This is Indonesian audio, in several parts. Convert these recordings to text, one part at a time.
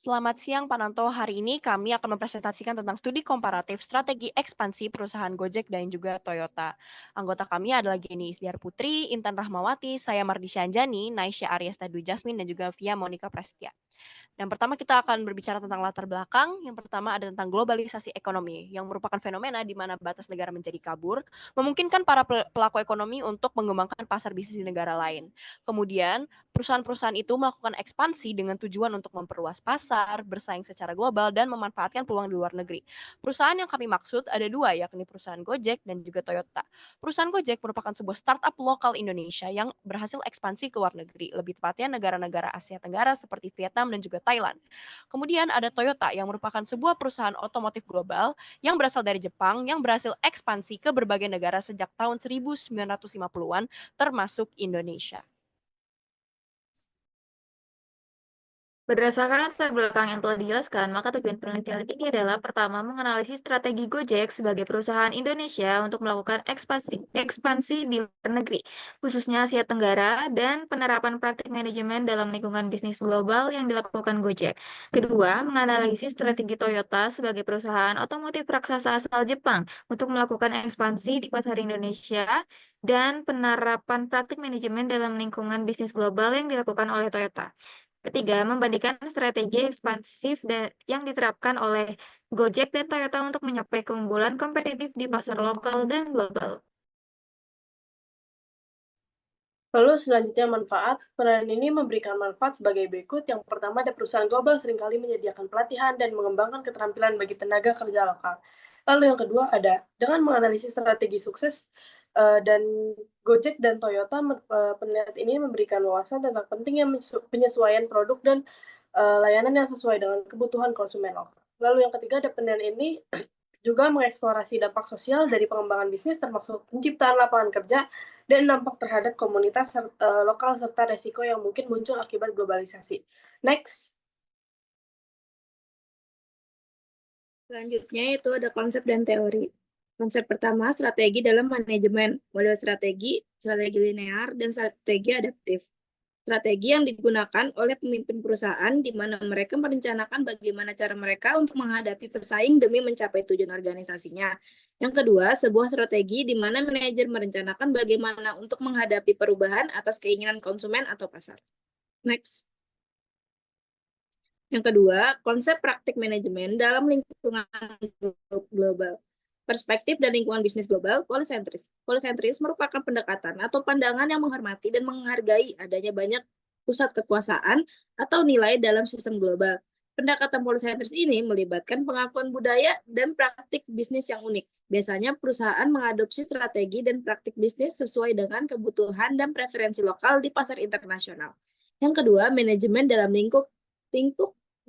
Selamat siang Pak Nanto, hari ini kami akan mempresentasikan tentang studi komparatif strategi ekspansi perusahaan Gojek dan juga Toyota. Anggota kami adalah Geni Isdiar Putri, Intan Rahmawati, saya Mardi Syanjani, Naisha Aryasta Dwi Jasmine, dan juga Via Monica Prestia. Yang pertama kita akan berbicara tentang latar belakang. Yang pertama ada tentang globalisasi ekonomi, yang merupakan fenomena di mana batas negara menjadi kabur, memungkinkan para pelaku ekonomi untuk mengembangkan pasar bisnis di negara lain. Kemudian, perusahaan-perusahaan itu melakukan ekspansi dengan tujuan untuk memperluas pasar, bersaing secara global, dan memanfaatkan peluang di luar negeri. Perusahaan yang kami maksud ada dua, yakni perusahaan Gojek dan juga Toyota. Perusahaan Gojek merupakan sebuah startup lokal Indonesia yang berhasil ekspansi ke luar negeri, lebih tepatnya negara-negara Asia Tenggara seperti Vietnam dan juga Thailand. Kemudian ada Toyota yang merupakan sebuah perusahaan otomotif global yang berasal dari Jepang yang berhasil ekspansi ke berbagai negara sejak tahun 1950-an termasuk Indonesia. Berdasarkan latar belakang yang telah dijelaskan, maka tujuan penelitian ini adalah pertama, menganalisis strategi Gojek sebagai perusahaan Indonesia untuk melakukan ekspansi di luar negeri, khususnya Asia Tenggara, dan penerapan praktik manajemen dalam lingkungan bisnis global yang dilakukan Gojek. Kedua, menganalisis strategi Toyota sebagai perusahaan otomotif raksasa asal Jepang untuk melakukan ekspansi di pasar Indonesia dan penerapan praktik manajemen dalam lingkungan bisnis global yang dilakukan oleh Toyota. Ketiga, membandingkan strategi ekspansif yang diterapkan oleh Gojek dan Toyota untuk mencapai keunggulan kompetitif di pasar lokal dan global. Lalu selanjutnya manfaat. Penelitian ini memberikan manfaat sebagai berikut. Yang pertama, ada perusahaan global seringkali menyediakan pelatihan dan mengembangkan keterampilan bagi tenaga kerja lokal. Lalu yang kedua ada, dengan menganalisis strategi sukses dan Gojek dan Toyota, penelitian ini memberikan wawasan tentang pentingnya penyesuaian produk dan layanan yang sesuai dengan kebutuhan konsumen lokal. Lalu yang ketiga ada penelitian ini juga mengeksplorasi dampak sosial dari pengembangan bisnis termasuk penciptaan lapangan kerja dan dampak terhadap komunitas lokal serta resiko yang mungkin muncul akibat globalisasi. Next. Selanjutnya itu ada konsep dan teori. Konsep pertama, strategi dalam manajemen, model strategi, strategi linear, dan strategi adaptif. Strategi yang digunakan oleh pemimpin perusahaan di mana mereka merencanakan bagaimana cara mereka untuk menghadapi pesaing demi mencapai tujuan organisasinya. Yang kedua, sebuah strategi di mana manajer merencanakan bagaimana untuk menghadapi perubahan atas keinginan konsumen atau pasar. Next. Yang kedua, konsep praktik manajemen dalam lingkungan global. Perspektif dan lingkungan bisnis global, polisentris. Polisentris merupakan pendekatan atau pandangan yang menghormati dan menghargai adanya banyak pusat kekuasaan atau nilai dalam sistem global. Pendekatan polisentris ini melibatkan pengakuan budaya dan praktik bisnis yang unik. Biasanya perusahaan mengadopsi strategi dan praktik bisnis sesuai dengan kebutuhan dan preferensi lokal di pasar internasional. Yang kedua, manajemen dalam lingkup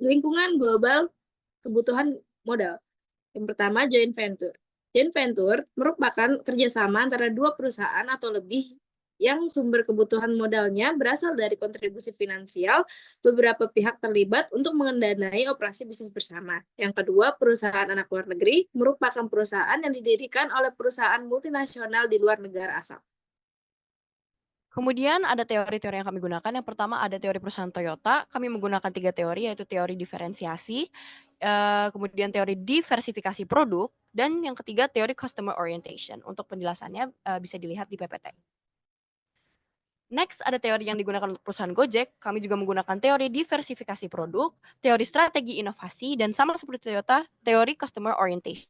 lingkungan global kebutuhan modal. Yang pertama, joint venture. Joint venture merupakan kerjasama antara dua perusahaan atau lebih yang sumber kebutuhan modalnya berasal dari kontribusi finansial beberapa pihak terlibat untuk mendanai operasi bisnis bersama. Yang kedua, perusahaan anak luar negeri merupakan perusahaan yang didirikan oleh perusahaan multinasional di luar negara asal. Kemudian ada teori-teori yang kami gunakan. Yang pertama ada teori perusahaan Toyota. Kami menggunakan 3 teori, yaitu teori diferensiasi, kemudian teori diversifikasi produk, dan yang ketiga teori customer orientation. Untuk penjelasannya bisa dilihat di PPT. Next ada teori yang digunakan untuk perusahaan Gojek. Kami juga menggunakan teori diversifikasi produk, teori strategi inovasi, dan sama seperti Toyota, teori customer orientation.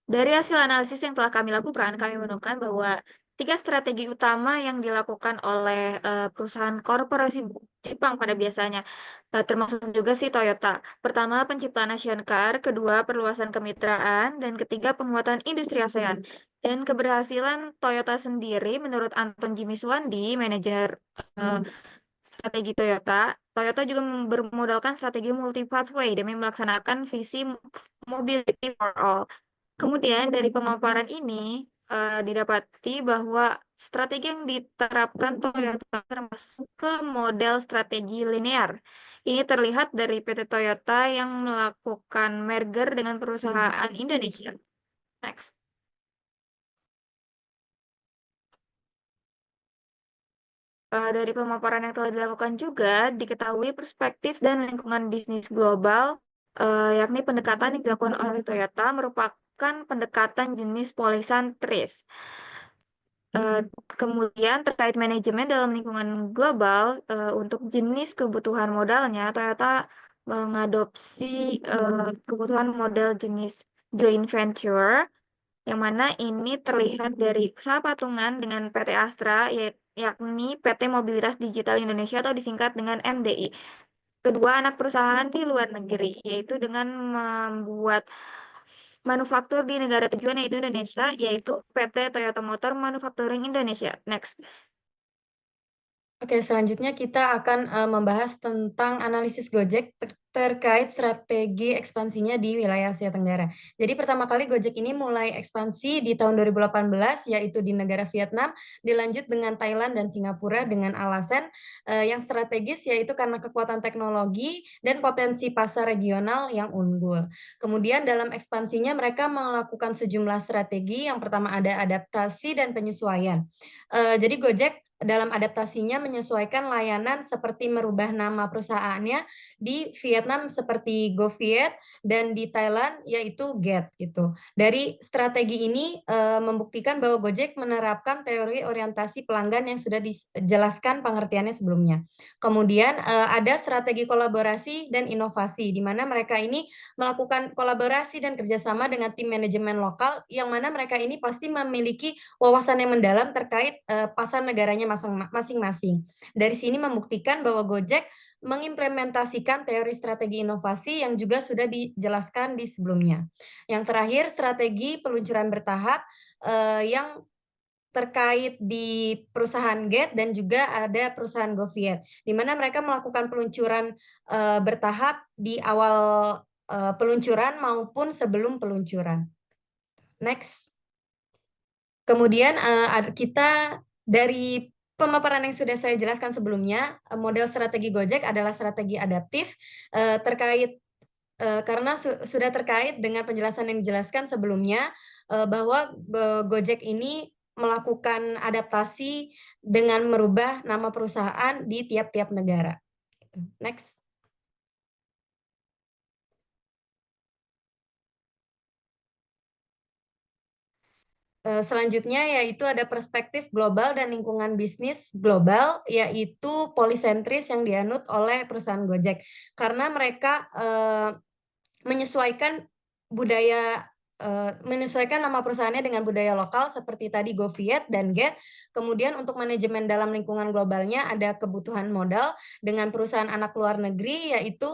Dari hasil analisis yang telah kami lakukan, kami menemukan bahwa tiga strategi utama yang dilakukan oleh perusahaan korporasi Jepang pada biasanya, termasuk juga si Toyota. Pertama, penciptaan Asian Car, kedua, perluasan kemitraan, dan ketiga, penguatan industri ASEAN. Dan keberhasilan Toyota sendiri, menurut Anton Jimmy Suwandi, manajer strategi Toyota, Toyota juga bermodalkan strategi multi-pathway demi melaksanakan visi mobility for all. Kemudian dari pemaparan ini didapati bahwa Strategi yang diterapkan Toyota termasuk ke model strategi linear. Ini terlihat dari PT Toyota yang melakukan merger dengan perusahaan Indonesia. Next. Dari pemaparan yang telah dilakukan juga diketahui perspektif dan lingkungan bisnis global, yakni pendekatan yang dilakukan oleh Toyota merupakan pendekatan jenis polisentris. Kemudian terkait manajemen dalam lingkungan global, untuk jenis kebutuhan modalnya, Toyota mengadopsi kebutuhan model jenis joint venture, yang mana ini terlihat dari usaha patungan dengan PT Astra, yakni PT Mobilitas Digital Indonesia atau disingkat dengan MDI. Kedua anak perusahaan di luar negeri, yaitu dengan membuat manufaktur di negara tujuan yaitu Indonesia, yaitu PT Toyota Motor Manufacturing Indonesia. Next. Oke, selanjutnya kita akan membahas tentang analisis Gojek terkait strategi ekspansinya di wilayah Asia Tenggara. Jadi pertama kali Gojek ini mulai ekspansi di tahun 2018, yaitu di negara Vietnam, dilanjut dengan Thailand dan Singapura dengan alasan yang strategis, yaitu karena kekuatan teknologi dan potensi pasar regional yang unggul. Kemudian dalam ekspansinya mereka melakukan sejumlah strategi. Yang pertama ada adaptasi dan penyesuaian. Jadi Gojek dalam adaptasinya menyesuaikan layanan seperti merubah nama perusahaannya di Vietnam seperti GoViet dan di Thailand yaitu Get gitu. Dari strategi ini membuktikan bahwa Gojek menerapkan teori orientasi pelanggan yang sudah dijelaskan pengertiannya sebelumnya. Kemudian ada strategi kolaborasi dan inovasi di mana mereka ini melakukan kolaborasi dan kerjasama dengan tim manajemen lokal yang mana mereka ini pasti memiliki wawasan yang mendalam terkait pasar negaranya masing-masing. Dari sini membuktikan bahwa Gojek mengimplementasikan teori strategi inovasi yang juga sudah dijelaskan di sebelumnya. Yang terakhir, strategi peluncuran bertahap yang terkait di perusahaan Get dan juga ada perusahaan GoViet, di mana mereka melakukan peluncuran bertahap di awal peluncuran maupun sebelum peluncuran. Next. Kemudian kita dari pemaparan yang sudah saya jelaskan sebelumnya, model strategi Gojek adalah strategi adaptif terkait karena sudah terkait dengan penjelasan yang dijelaskan sebelumnya bahwa Gojek ini melakukan adaptasi dengan merubah nama perusahaan di tiap-tiap negara. Next. Selanjutnya yaitu ada perspektif global dan lingkungan bisnis global, yaitu polisentris yang dianut oleh perusahaan Gojek. Karena mereka menyesuaikan menyesuaikan nama perusahaannya dengan budaya lokal seperti tadi GoViet dan Get. Kemudian untuk manajemen dalam lingkungan globalnya ada kebutuhan modal dengan perusahaan anak luar negeri, yaitu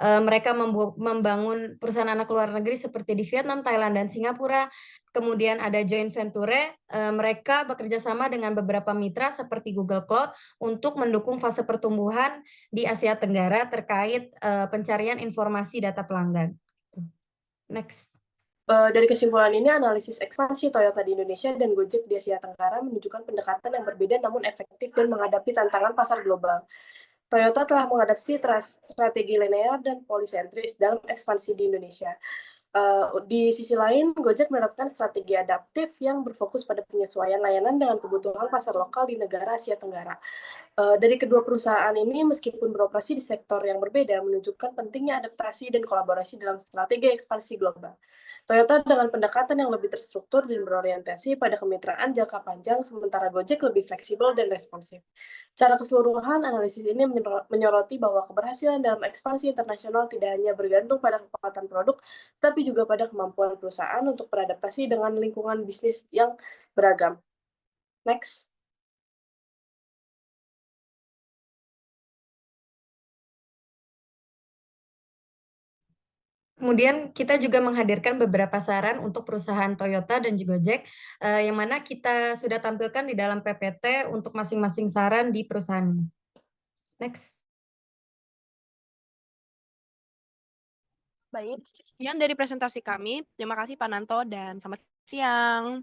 mereka membangun perusahaan anak luar negeri seperti di Vietnam, Thailand, dan Singapura. Kemudian ada joint venture, mereka bekerja sama dengan beberapa mitra seperti Google Cloud untuk mendukung fase pertumbuhan di Asia Tenggara terkait pencarian informasi data pelanggan. Next. Dari kesimpulan ini, analisis ekspansi Toyota di Indonesia dan Gojek di Asia Tenggara menunjukkan pendekatan yang berbeda namun efektif dan menghadapi tantangan pasar global. Toyota telah mengadopsi strategi linear dan polisentris dalam ekspansi di Indonesia. Di sisi lain, Gojek menerapkan strategi adaptif yang berfokus pada penyesuaian layanan dengan kebutuhan pasar lokal di negara Asia Tenggara. Dari kedua perusahaan ini, meskipun beroperasi di sektor yang berbeda, menunjukkan pentingnya adaptasi dan kolaborasi dalam strategi ekspansi global. Toyota dengan pendekatan yang lebih terstruktur dan berorientasi pada kemitraan jangka panjang, sementara Gojek lebih fleksibel dan responsif. Secara keseluruhan, analisis ini menyoroti bahwa keberhasilan dalam ekspansi internasional tidak hanya bergantung pada kekuatan produk, tapi juga pada kemampuan perusahaan untuk beradaptasi dengan lingkungan bisnis yang beragam. Next. Kemudian kita juga menghadirkan beberapa saran untuk perusahaan Toyota dan juga Gojek, yang mana kita sudah tampilkan di dalam PPT untuk masing-masing saran di perusahaan. Next. Baik, sekian dari presentasi kami. Terima kasih Pak Nanto dan selamat siang.